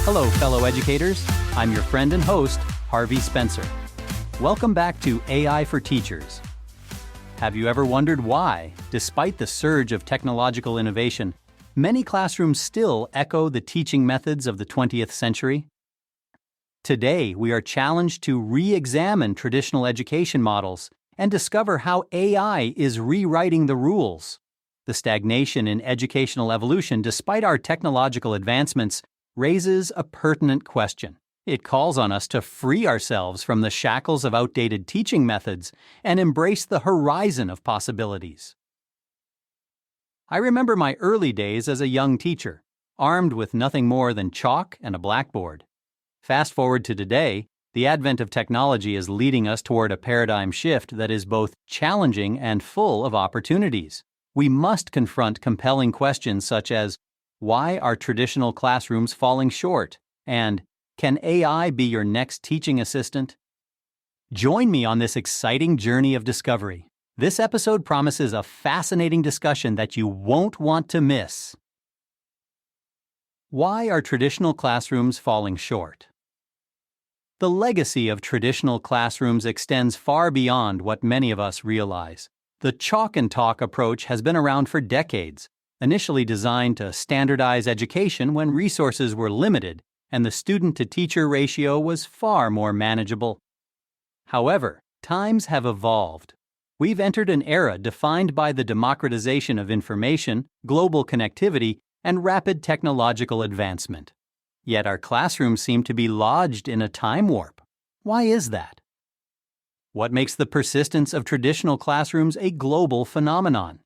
Hello, fellow educators. I'm your friend and host, Harvey Spencer. Welcome back to AI for Teachers. Have you ever wondered why, despite the surge of technological innovation, many classrooms still echo the teaching methods of the 20th century? Today, we are challenged to re-examine traditional education models and discover how AI is rewriting the rules. The stagnation in educational evolution, despite our technological advancements, raises a pertinent question. It calls on us to free ourselves from the shackles of outdated teaching methods and embrace the horizon of possibilities. I remember my early days as a young teacher, armed with nothing more than chalk and a blackboard. Fast forward to today, the advent of technology is leading us toward a paradigm shift that is both challenging and full of opportunities. We must confront compelling questions such as, why are traditional classrooms falling short? And can AI be your next teaching assistant? Join me on this exciting journey of discovery. This episode promises a fascinating discussion that you won't want to miss. Why are traditional classrooms falling short? The legacy of traditional classrooms extends far beyond what many of us realize. The chalk and talk approach has been around for decades, initially designed to standardize education when resources were limited and the student-to-teacher ratio was far more manageable. However, times have evolved. We've entered an era defined by the democratization of information, global connectivity, and rapid technological advancement. Yet our classrooms seem to be lodged in a time warp. Why is that? What makes the persistence of traditional classrooms a global phenomenon?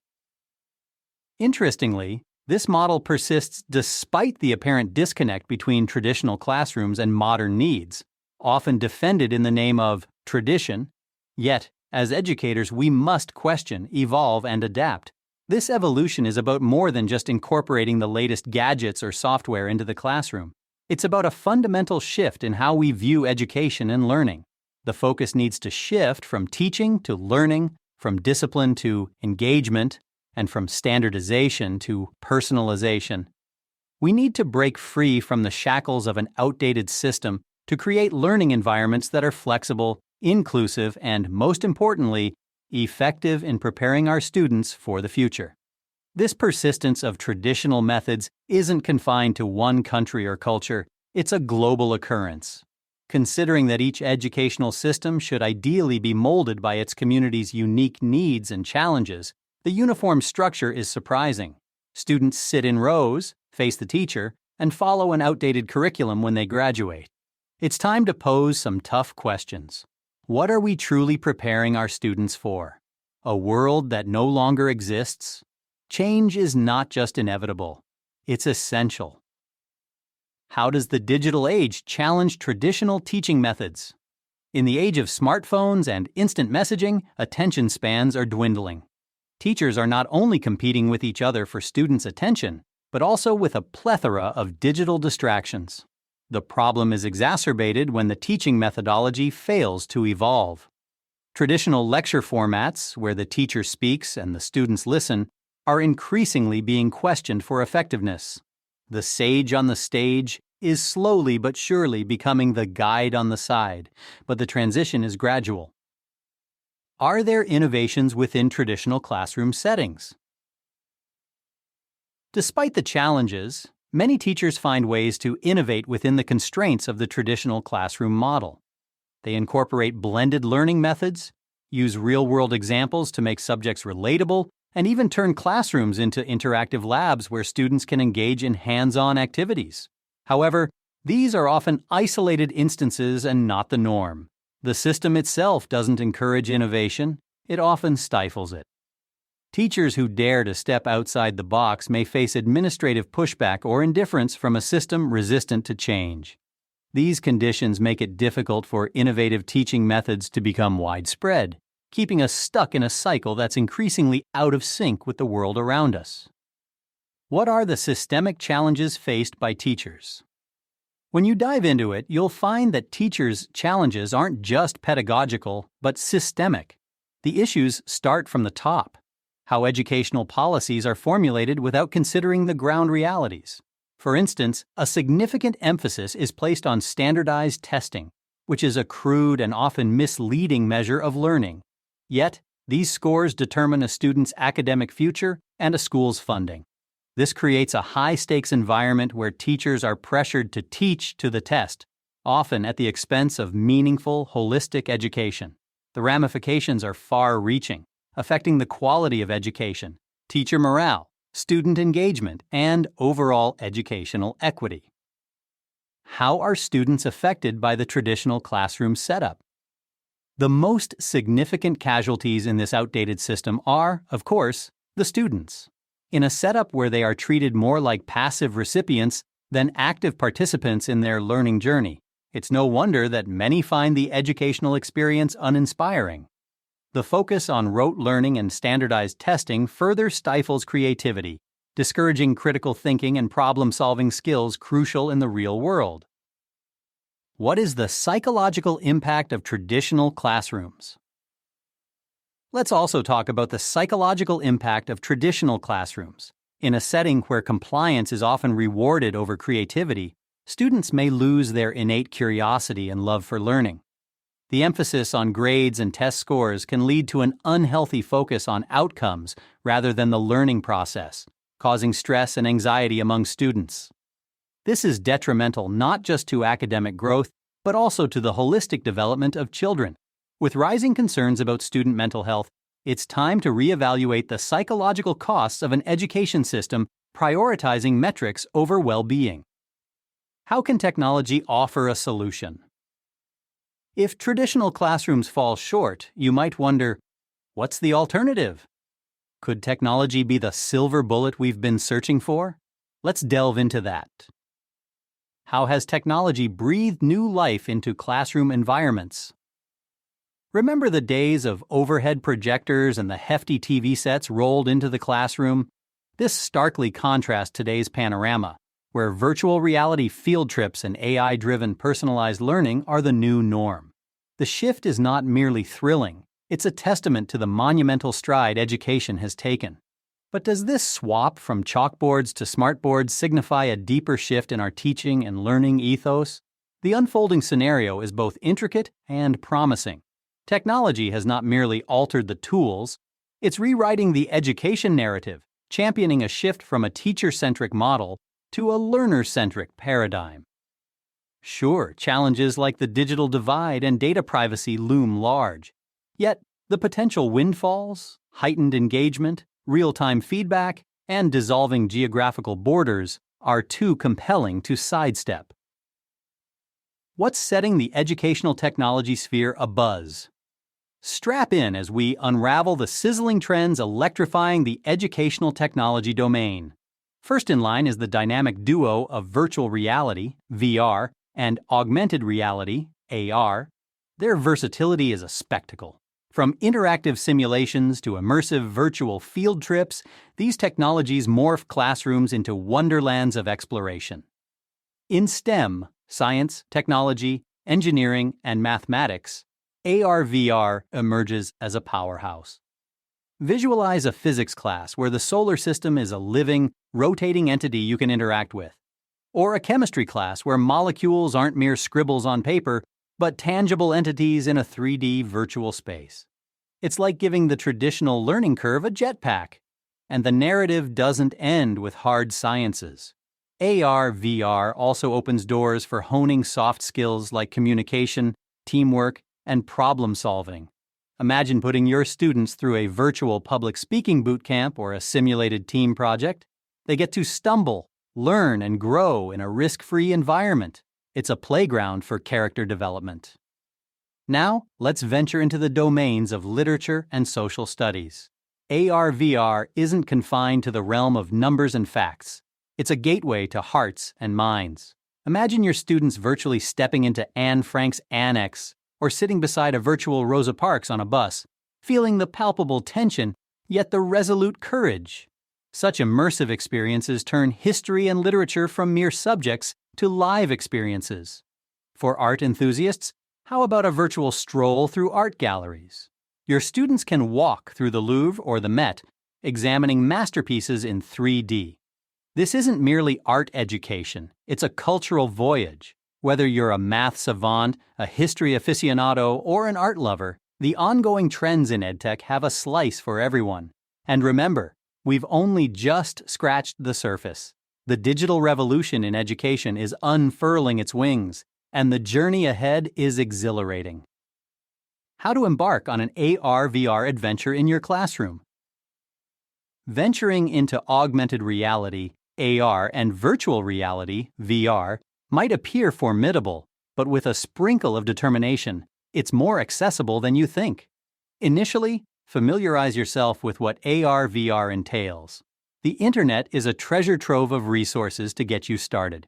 Interestingly, this model persists despite the apparent disconnect between traditional classrooms and modern needs, often defended in the name of tradition. Yet, as educators, we must question, evolve, and adapt. This evolution is about more than just incorporating the latest gadgets or software into the classroom. It's about a fundamental shift in how we view education and learning. The focus needs to shift from teaching to learning, from discipline to engagement, and from standardization to personalization. We need to break free from the shackles of an outdated system to create learning environments that are flexible, inclusive, and, most importantly, effective in preparing our students for the future. This persistence of traditional methods isn't confined to one country or culture. It's a global occurrence. Considering that each educational system should ideally be molded by its community's unique needs and challenges, the uniform structure is surprising. Students sit in rows, face the teacher, and follow an outdated curriculum when they graduate. It's time to pose some tough questions. What are we truly preparing our students for? A world that no longer exists? Change is not just inevitable, it's essential. How does the digital age challenge traditional teaching methods? In the age of smartphones and instant messaging, attention spans are dwindling. Teachers are not only competing with each other for students' attention, but also with a plethora of digital distractions. The problem is exacerbated when the teaching methodology fails to evolve. Traditional lecture formats, where the teacher speaks and the students listen, are increasingly being questioned for effectiveness. The sage on the stage is slowly but surely becoming the guide on the side, but the transition is gradual. Are there innovations within traditional classroom settings? Despite the challenges, many teachers find ways to innovate within the constraints of the traditional classroom model. They incorporate blended learning methods, use real-world examples to make subjects relatable, and even turn classrooms into interactive labs where students can engage in hands-on activities. However, these are often isolated instances and not the norm. The system itself doesn't encourage innovation, it often stifles it. Teachers who dare to step outside the box may face administrative pushback or indifference from a system resistant to change. These conditions make it difficult for innovative teaching methods to become widespread, keeping us stuck in a cycle that's increasingly out of sync with the world around us. What are the systemic challenges faced by teachers? When you dive into it, you'll find that teachers' challenges aren't just pedagogical, but systemic. The issues start from the top. How educational policies are formulated without considering the ground realities. For instance, a significant emphasis is placed on standardized testing, which is a crude and often misleading measure of learning. Yet, these scores determine a student's academic future and a school's funding. This creates a high-stakes environment where teachers are pressured to teach to the test, often at the expense of meaningful, holistic education. The ramifications are far-reaching, affecting the quality of education, teacher morale, student engagement, and overall educational equity. How are students affected by the traditional classroom setup? The most significant casualties in this outdated system are, of course, the students. In a setup where they are treated more like passive recipients than active participants in their learning journey, it's no wonder that many find the educational experience uninspiring. The focus on rote learning and standardized testing further stifles creativity, discouraging critical thinking and problem-solving skills crucial in the real world. What is the psychological impact of traditional classrooms? Let's also talk about the psychological impact of traditional classrooms. In a setting where compliance is often rewarded over creativity, students may lose their innate curiosity and love for learning. The emphasis on grades and test scores can lead to an unhealthy focus on outcomes rather than the learning process, causing stress and anxiety among students. This is detrimental not just to academic growth, but also to the holistic development of children. With rising concerns about student mental health, it's time to reevaluate the psychological costs of an education system prioritizing metrics over well-being. How can technology offer a solution? If traditional classrooms fall short, you might wonder, what's the alternative? Could technology be the silver bullet we've been searching for? Let's delve into that. How has technology breathed new life into classroom environments? Remember the days of overhead projectors and the hefty TV sets rolled into the classroom? This starkly contrasts today's panorama, where virtual reality field trips and AI-driven personalized learning are the new norm. The shift is not merely thrilling, it's a testament to the monumental stride education has taken. But does this swap from chalkboards to smartboards signify a deeper shift in our teaching and learning ethos? The unfolding scenario is both intricate and promising. Technology has not merely altered the tools, it's rewriting the education narrative, championing a shift from a teacher-centric model to a learner-centric paradigm. Sure, challenges like the digital divide and data privacy loom large. Yet, the potential windfalls, heightened engagement, real-time feedback, and dissolving geographical borders are too compelling to sidestep. What's setting the educational technology sphere abuzz? Strap in as we unravel the sizzling trends electrifying the educational technology domain. First in line is the dynamic duo of virtual reality, VR, and augmented reality, AR. Their versatility is a spectacle. From interactive simulations to immersive virtual field trips, these technologies morph classrooms into wonderlands of exploration. In STEM, science, technology, engineering, and mathematics, AR/VR emerges as a powerhouse. Visualize a physics class where the solar system is a living, rotating entity you can interact with. Or a chemistry class where molecules aren't mere scribbles on paper, but tangible entities in a 3D virtual space. It's like giving the traditional learning curve a jetpack. And the narrative doesn't end with hard sciences. AR/VR also opens doors for honing soft skills like communication, teamwork, and problem-solving. Imagine putting your students through a virtual public speaking boot camp or a simulated team project. They get to stumble, learn, and grow in a risk-free environment. It's a playground for character development. Now, let's venture into the domains of literature and social studies. AR/VR isn't confined to the realm of numbers and facts. It's a gateway to hearts and minds. Imagine your students virtually stepping into Anne Frank's Annex or sitting beside a virtual Rosa Parks on a bus, feeling the palpable tension, yet the resolute courage. Such immersive experiences turn history and literature from mere subjects to live experiences. For art enthusiasts, how about a virtual stroll through art galleries? Your students can walk through the Louvre or the Met, examining masterpieces in 3D. This isn't merely art education, it's a cultural voyage. Whether you're a math savant, a history aficionado, or an art lover, the ongoing trends in EdTech have a slice for everyone. And remember, we've only just scratched the surface. The digital revolution in education is unfurling its wings, and the journey ahead is exhilarating. How to embark on an AR/VR adventure in your classroom. Venturing into augmented reality, AR, and virtual reality, VR, might appear formidable, but with a sprinkle of determination, it's more accessible than you think. Initially, familiarize yourself with what AR/VR entails. The internet is a treasure trove of resources to get you started.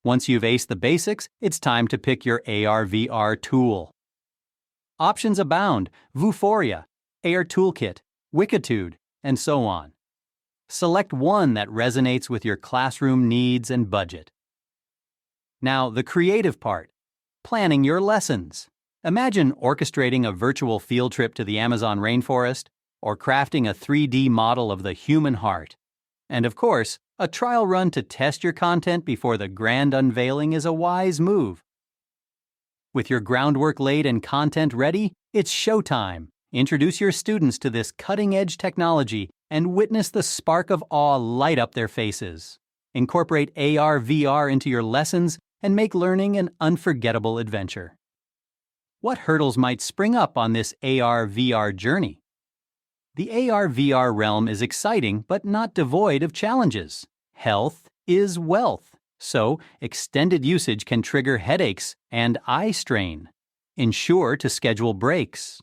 Once you've aced the basics, it's time to pick your AR/VR tool. Options abound: Vuforia, AR Toolkit, Wikitude, and so on. Select one that resonates with your classroom needs and budget. Now, the creative part: planning your lessons. Imagine orchestrating a virtual field trip to the Amazon rainforest or crafting a 3D model of the human heart. And of course, a trial run to test your content before the grand unveiling is a wise move. With your groundwork laid and content ready, it's showtime. Introduce your students to this cutting-edge technology and witness the spark of awe light up their faces. Incorporate AR/VR into your lessons and make learning an unforgettable adventure. What hurdles might spring up on this AR/VR journey? The AR/VR realm is exciting but not devoid of challenges. Health is wealth, so extended usage can trigger headaches and eye strain. Ensure to schedule breaks.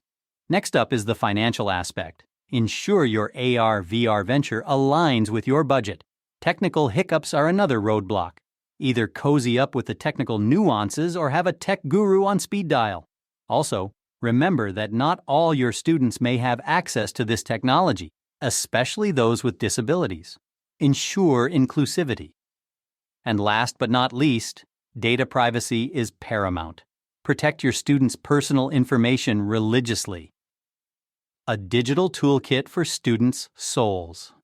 Next up is the financial aspect. Ensure your AR/VR venture aligns with your budget. Technical hiccups are another roadblock. Either cozy up with the technical nuances or have a tech guru on speed dial. Also, remember that not all your students may have access to this technology, especially those with disabilities. Ensure inclusivity. And last but not least, data privacy is paramount. Protect your students' personal information religiously. A digital toolkit for students' souls.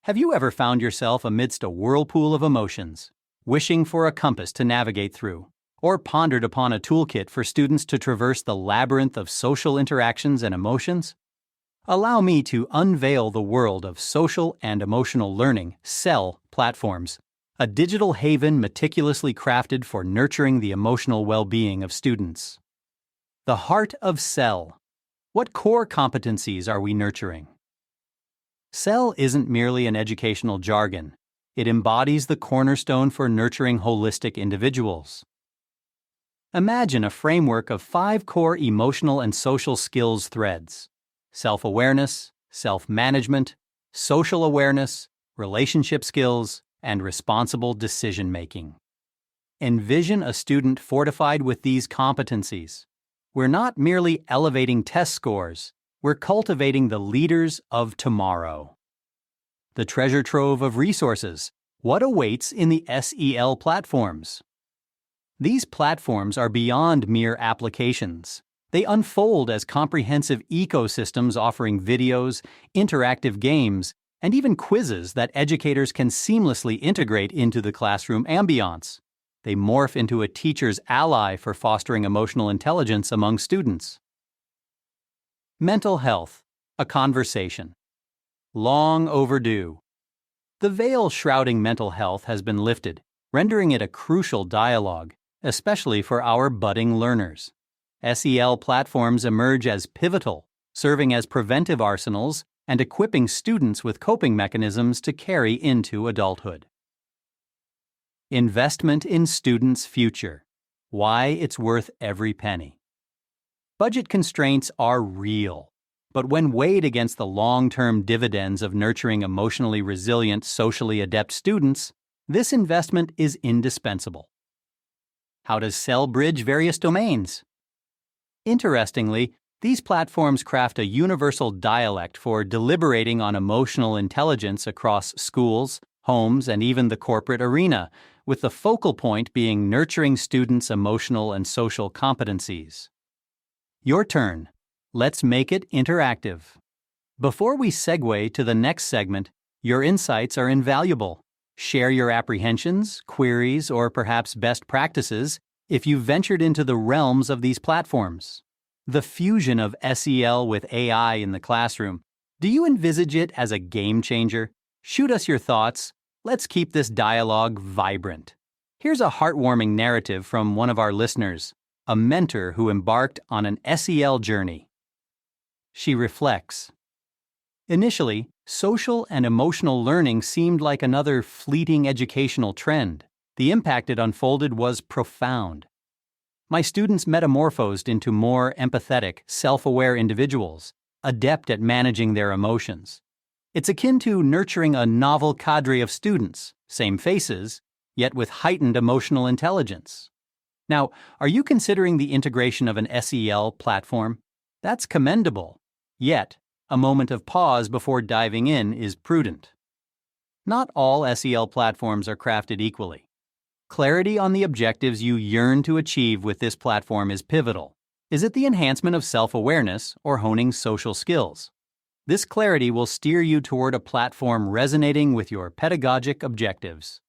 Have you ever found yourself amidst a whirlpool of emotions, wishing for a compass to navigate through, or pondered upon a toolkit for students to traverse the labyrinth of social interactions and emotions? Allow me to unveil the world of social and emotional learning, CEL platforms, a digital haven meticulously crafted for nurturing the emotional well-being of students. The heart of CEL. What core competencies are we nurturing? CEL isn't merely an educational jargon. It embodies the cornerstone for nurturing holistic individuals. Imagine a framework of 5 core emotional and social skills threads: self-awareness, self-management, social awareness, relationship skills, and responsible decision-making. Envision a student fortified with these competencies. We're not merely elevating test scores, we're cultivating the leaders of tomorrow. The treasure trove of resources. What awaits in the SEL platforms? These platforms are beyond mere applications. They unfold as comprehensive ecosystems offering videos, interactive games, and even quizzes that educators can seamlessly integrate into the classroom ambiance. They morph into a teacher's ally for fostering emotional intelligence among students. Mental health, a conversation. Long overdue. The veil shrouding mental health has been lifted, rendering it a crucial dialogue, especially for our budding learners. SEL platforms emerge as pivotal, serving as preventive arsenals and equipping students with coping mechanisms to carry into adulthood. Investment in students' future. Why it's worth every penny. Budget constraints are real, but when weighed against the long-term dividends of nurturing emotionally resilient, socially adept students, this investment is indispensable. How does CEL bridge various domains? Interestingly, these platforms craft a universal dialect for deliberating on emotional intelligence across schools, homes, and even the corporate arena, with the focal point being nurturing students' emotional and social competencies. Your turn. Let's make it interactive. Before we segue to the next segment, your insights are invaluable. Share your apprehensions, queries, or perhaps best practices if you've ventured into the realms of these platforms. The fusion of SEL with AI in the classroom. Do you envisage it as a game changer? Shoot us your thoughts. Let's keep this dialogue vibrant. Here's a heartwarming narrative from one of our listeners, a mentor who embarked on an SEL journey. She reflects. Initially, social and emotional learning seemed like another fleeting educational trend. The impact it unfolded was profound. My students metamorphosed into more empathetic, self-aware individuals, adept at managing their emotions. It's akin to nurturing a novel cadre of students, same faces, yet with heightened emotional intelligence. Now, are you considering the integration of an SEL platform? That's commendable. Yet, a moment of pause before diving in is prudent. Not all SEL platforms are crafted equally. Clarity on the objectives you yearn to achieve with this platform is pivotal. Is it the enhancement of self-awareness or honing social skills? This clarity will steer you toward a platform resonating with your pedagogic objectives.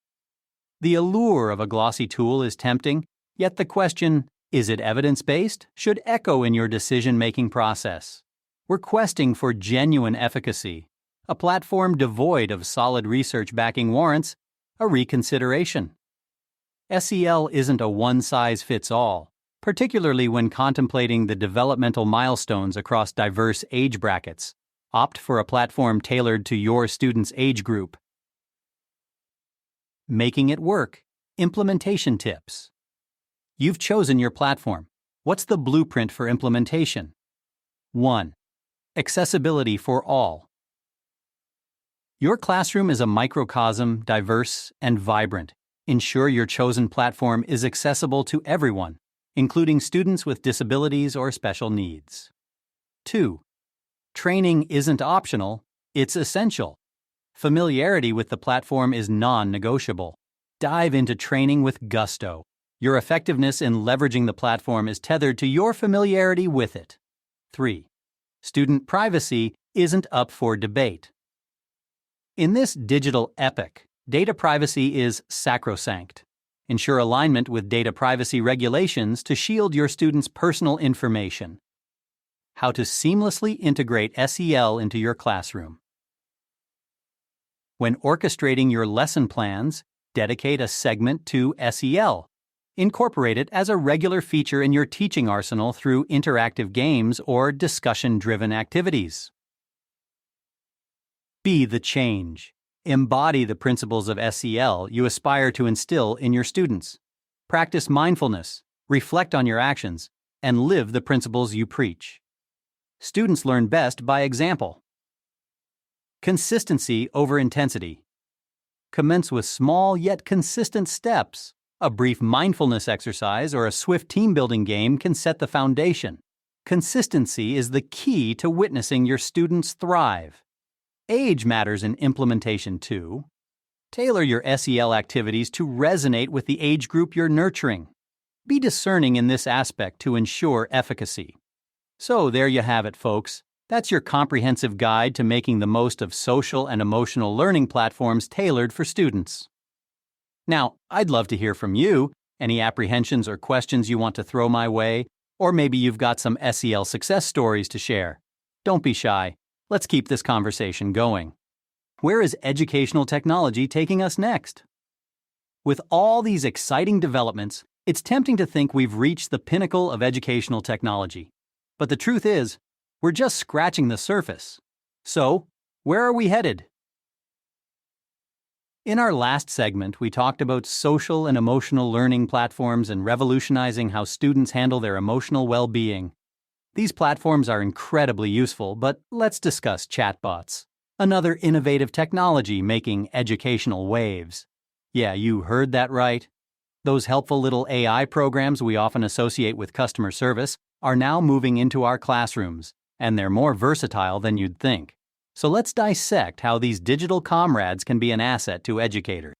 The allure of a glossy tool is tempting, yet the question, is it evidence-based, should echo in your decision-making process. We're questing for genuine efficacy. A platform devoid of solid research backing warrants a reconsideration. SEL isn't a one-size-fits-all, particularly when contemplating the developmental milestones across diverse age brackets. Opt for a platform tailored to your student's age group. Making it work. Implementation tips. You've chosen your platform. What's the blueprint for implementation? 1. Accessibility for all. Your classroom is a microcosm, diverse and vibrant. Ensure your chosen platform is accessible to everyone, including students with disabilities or special needs. 2. Training isn't optional, it's essential. Familiarity with the platform is non-negotiable. Dive into training with gusto. Your effectiveness in leveraging the platform is tethered to your familiarity with it. 3. Student privacy isn't up for debate. In this digital epoch, data privacy is sacrosanct. Ensure alignment with data privacy regulations to shield your students' personal information. How to seamlessly integrate SEL into your classroom. When orchestrating your lesson plans, dedicate a segment to SEL. Incorporate it as a regular feature in your teaching arsenal through interactive games or discussion-driven activities. Be the change. Embody the principles of SEL you aspire to instill in your students. Practice mindfulness, reflect on your actions, and live the principles you preach. Students learn best by example. Consistency over intensity. Commence with small yet consistent steps. A brief mindfulness exercise or a swift team-building game can set the foundation. Consistency is the key to witnessing your students thrive. Age matters in implementation too. Tailor your SEL activities to resonate with the age group you're nurturing. Be discerning in this aspect to ensure efficacy. So there you have it, folks. That's your comprehensive guide to making the most of social and emotional learning platforms tailored for students. Now, I'd love to hear from you. Any apprehensions or questions you want to throw my way, or maybe you've got some SEL success stories to share. Don't be shy. Let's keep this conversation going. Where is educational technology taking us next? With all these exciting developments, it's tempting to think we've reached the pinnacle of educational technology. But the truth is, we're just scratching the surface. So, where are we headed? In our last segment, we talked about social and emotional learning platforms and revolutionizing how students handle their emotional well-being. These platforms are incredibly useful, but let's discuss chatbots, another innovative technology making educational waves. Yeah, you heard that right. Those helpful little AI programs we often associate with customer service are now moving into our classrooms, and they're more versatile than you'd think. So let's dissect how these digital comrades can be an asset to educators.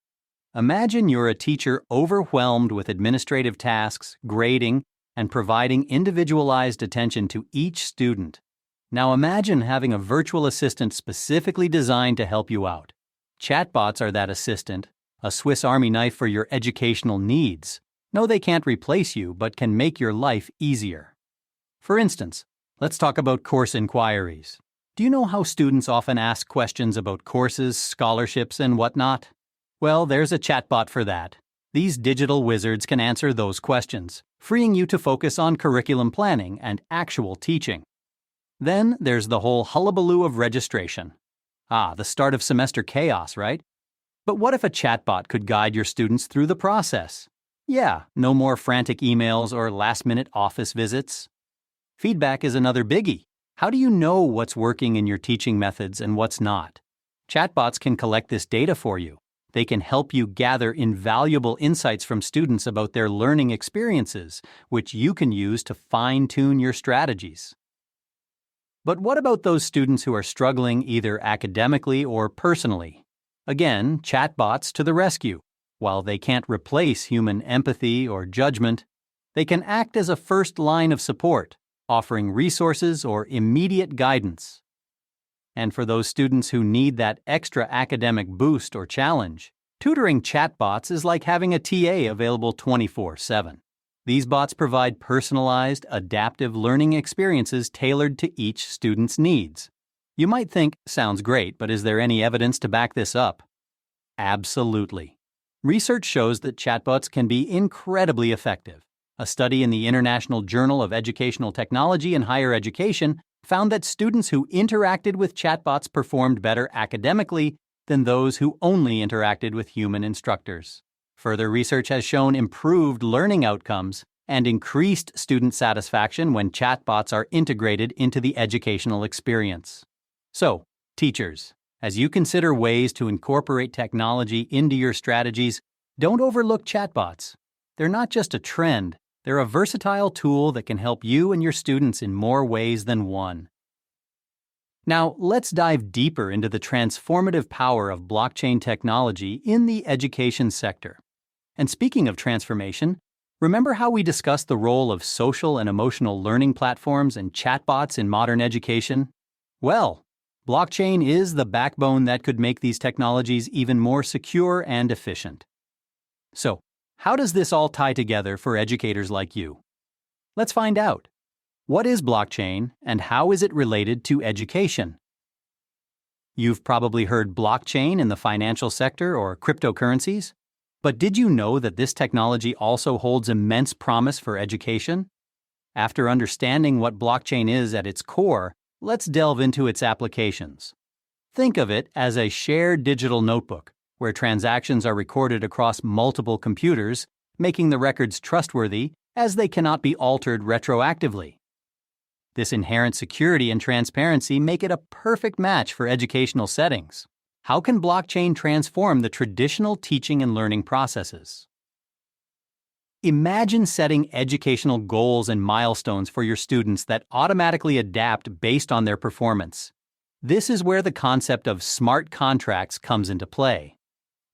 Imagine you're a teacher overwhelmed with administrative tasks, grading, and providing individualized attention to each student. Now imagine having a virtual assistant specifically designed to help you out. Chatbots are that assistant, a Swiss Army knife for your educational needs. No, they can't replace you, but can make your life easier. For instance, let's talk about course inquiries. Do you know how students often ask questions about courses, scholarships, and whatnot? Well, there's a chatbot for that. These digital wizards can answer those questions, freeing you to focus on curriculum planning and actual teaching. Then there's the whole hullabaloo of registration. The start of semester chaos, right? But what if a chatbot could guide your students through the process? Yeah, no more frantic emails or last-minute office visits. Feedback is another biggie. How do you know what's working in your teaching methods and what's not? Chatbots can collect this data for you. They can help you gather invaluable insights from students about their learning experiences, which you can use to fine-tune your strategies. But what about those students who are struggling either academically or personally? Again, chatbots to the rescue. While they can't replace human empathy or judgment, they can act as a first line of support, offering resources or immediate guidance. And for those students who need that extra academic boost or challenge, tutoring chatbots is like having a TA available 24/7. These bots provide personalized, adaptive learning experiences tailored to each student's needs. You might think, sounds great, but is there any evidence to back this up? Absolutely. Research shows that chatbots can be incredibly effective. A study in the International Journal of Educational Technology and Higher Education found that students who interacted with chatbots performed better academically than those who only interacted with human instructors. Further research has shown improved learning outcomes and increased student satisfaction when chatbots are integrated into the educational experience. So, teachers, as you consider ways to incorporate technology into your strategies, don't overlook chatbots. They're not just a trend. They're a versatile tool that can help you and your students in more ways than one. Now, let's dive deeper into the transformative power of blockchain technology in the education sector. And speaking of transformation, remember how we discussed the role of social and emotional learning platforms and chatbots in modern education? Well, blockchain is the backbone that could make these technologies even more secure and efficient. So, how does this all tie together for educators like you? Let's find out. What is blockchain and how is it related to education? You've probably heard blockchain in the financial sector or cryptocurrencies, but did you know that this technology also holds immense promise for education? After understanding what blockchain is at its core, let's delve into its applications. Think of it as a shared digital notebook, where transactions are recorded across multiple computers, making the records trustworthy as they cannot be altered retroactively. This inherent security and transparency make it a perfect match for educational settings. How can blockchain transform the traditional teaching and learning processes? Imagine setting educational goals and milestones for your students that automatically adapt based on their performance. This is where the concept of smart contracts comes into play.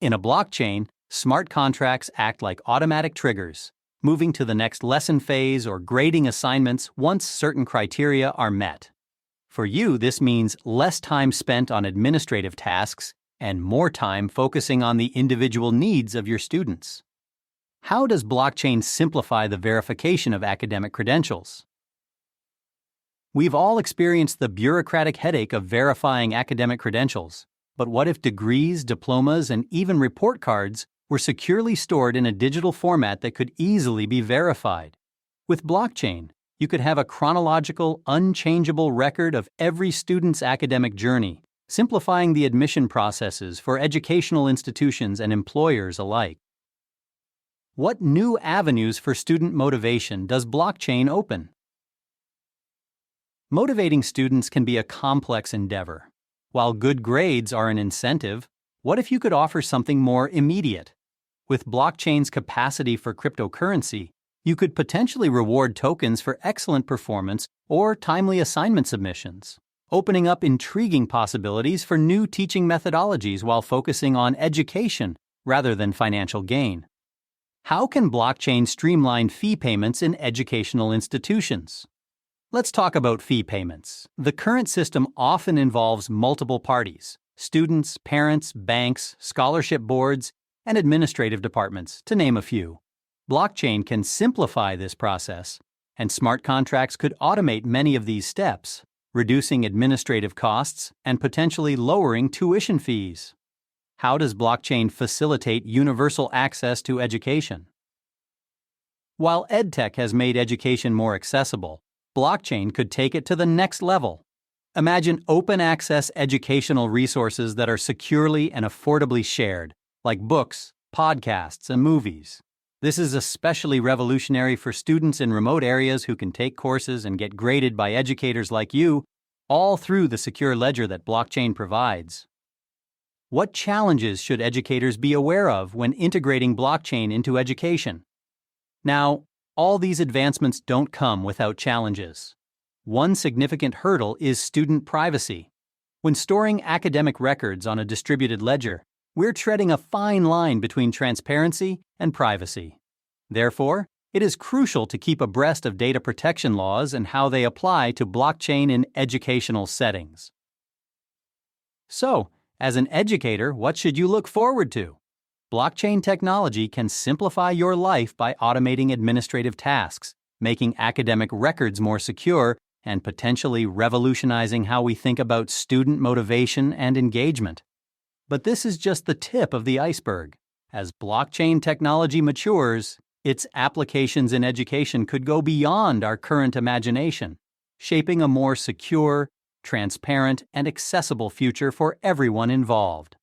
In a blockchain, smart contracts act like automatic triggers, moving to the next lesson phase or grading assignments once certain criteria are met. For you, this means less time spent on administrative tasks and more time focusing on the individual needs of your students. How does blockchain simplify the verification of academic credentials? We've all experienced the bureaucratic headache of verifying academic credentials. But what if degrees, diplomas, and even report cards were securely stored in a digital format that could easily be verified? With blockchain, you could have a chronological, unchangeable record of every student's academic journey, simplifying the admission processes for educational institutions and employers alike. What new avenues for student motivation does blockchain open? Motivating students can be a complex endeavor. While good grades are an incentive, what if you could offer something more immediate? With blockchain's capacity for cryptocurrency, you could potentially reward tokens for excellent performance or timely assignment submissions, opening up intriguing possibilities for new teaching methodologies while focusing on education rather than financial gain. How can blockchain streamline fee payments in educational institutions? Let's talk about fee payments. The current system often involves multiple parties: students, parents, banks, scholarship boards, and administrative departments, to name a few. Blockchain can simplify this process, and smart contracts could automate many of these steps, reducing administrative costs and potentially lowering tuition fees. How does blockchain facilitate universal access to education? While EdTech has made education more accessible, blockchain could take it to the next level. Imagine open access educational resources that are securely and affordably shared, like books, podcasts, and movies. This is especially revolutionary for students in remote areas who can take courses and get graded by educators like you, all through the secure ledger that blockchain provides. What challenges should educators be aware of when integrating blockchain into education? Now, all these advancements don't come without challenges. One significant hurdle is student privacy. When storing academic records on a distributed ledger, we're treading a fine line between transparency and privacy. Therefore, it is crucial to keep abreast of data protection laws and how they apply to blockchain in educational settings. So, as an educator, what should you look forward to? Blockchain technology can simplify your life by automating administrative tasks, making academic records more secure, and potentially revolutionizing how we think about student motivation and engagement. But this is just the tip of the iceberg. As blockchain technology matures, its applications in education could go beyond our current imagination, shaping a more secure, transparent, and accessible future for everyone involved.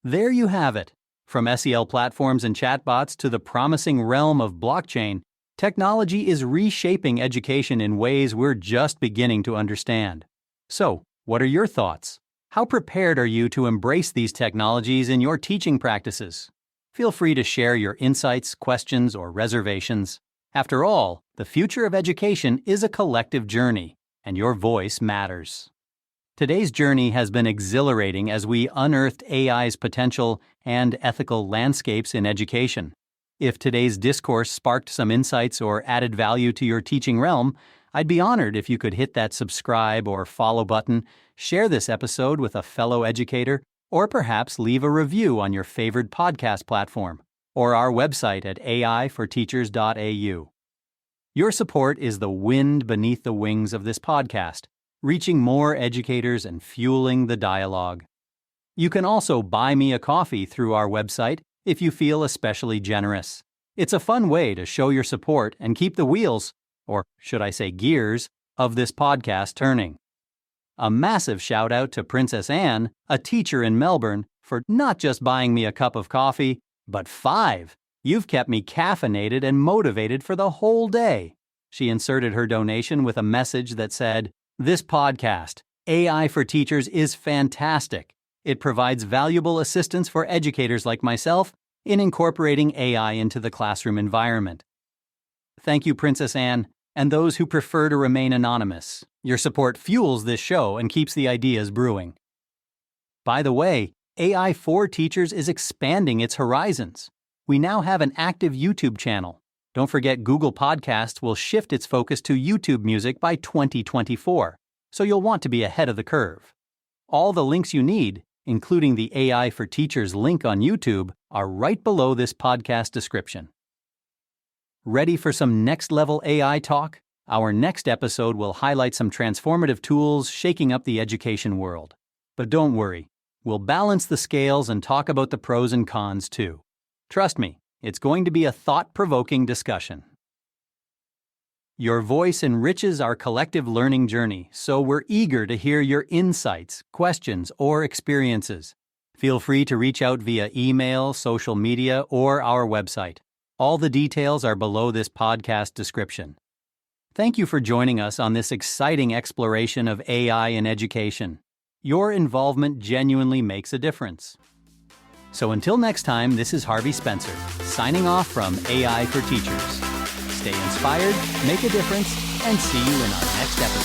There you have it. From SEL platforms and chatbots to the promising realm of blockchain, technology is reshaping education in ways we're just beginning to understand. So, what are your thoughts? How prepared are you to embrace these technologies in your teaching practices? Feel free to share your insights, questions, or reservations. After all, the future of education is a collective journey, and your voice matters. Today's journey has been exhilarating as we unearthed AI's potential and ethical landscapes in education. If today's discourse sparked some insights or added value to your teaching realm, I'd be honored if you could hit that subscribe or follow button, share this episode with a fellow educator, or perhaps leave a review on your favorite podcast platform or our website at aiforteachers.au. Your support is the wind beneath the wings of this podcast, reaching more educators and fueling the dialogue. You can also buy me a coffee through our website if you feel especially generous. It's a fun way to show your support and keep the wheels, or should I say gears, of this podcast turning. A massive shout out to Princess Anne, a teacher in Melbourne, for not just buying me a cup of coffee, but 5. You've kept me caffeinated and motivated for the whole day. She inserted her donation with a message that said, "This podcast, AI for Teachers, is fantastic. It provides valuable assistance for educators like myself in incorporating AI into the classroom environment." Thank you, Princess Anne, and those who prefer to remain anonymous. Your support fuels this show and keeps the ideas brewing. By the way, AI for Teachers is expanding its horizons. We now have an active YouTube channel. Don't forget Google Podcasts will shift its focus to YouTube music by 2024, so you'll want to be ahead of the curve. All the links you need, including the AI for Teachers link on YouTube, are right below this podcast description. Ready for some next-level AI talk? Our next episode will highlight some transformative tools shaking up the education world. But don't worry, we'll balance the scales and talk about the pros and cons too. Trust me, it's going to be a thought-provoking discussion. Your voice enriches our collective learning journey, so we're eager to hear your insights, questions, or experiences. Feel free to reach out via email, social media, or our website. All the details are below this podcast description. Thank you for joining us on this exciting exploration of AI in education. Your involvement genuinely makes a difference. So until next time, this is Harvey Spencer, signing off from AI for Teachers. Stay inspired, make a difference, and see you in our next episode.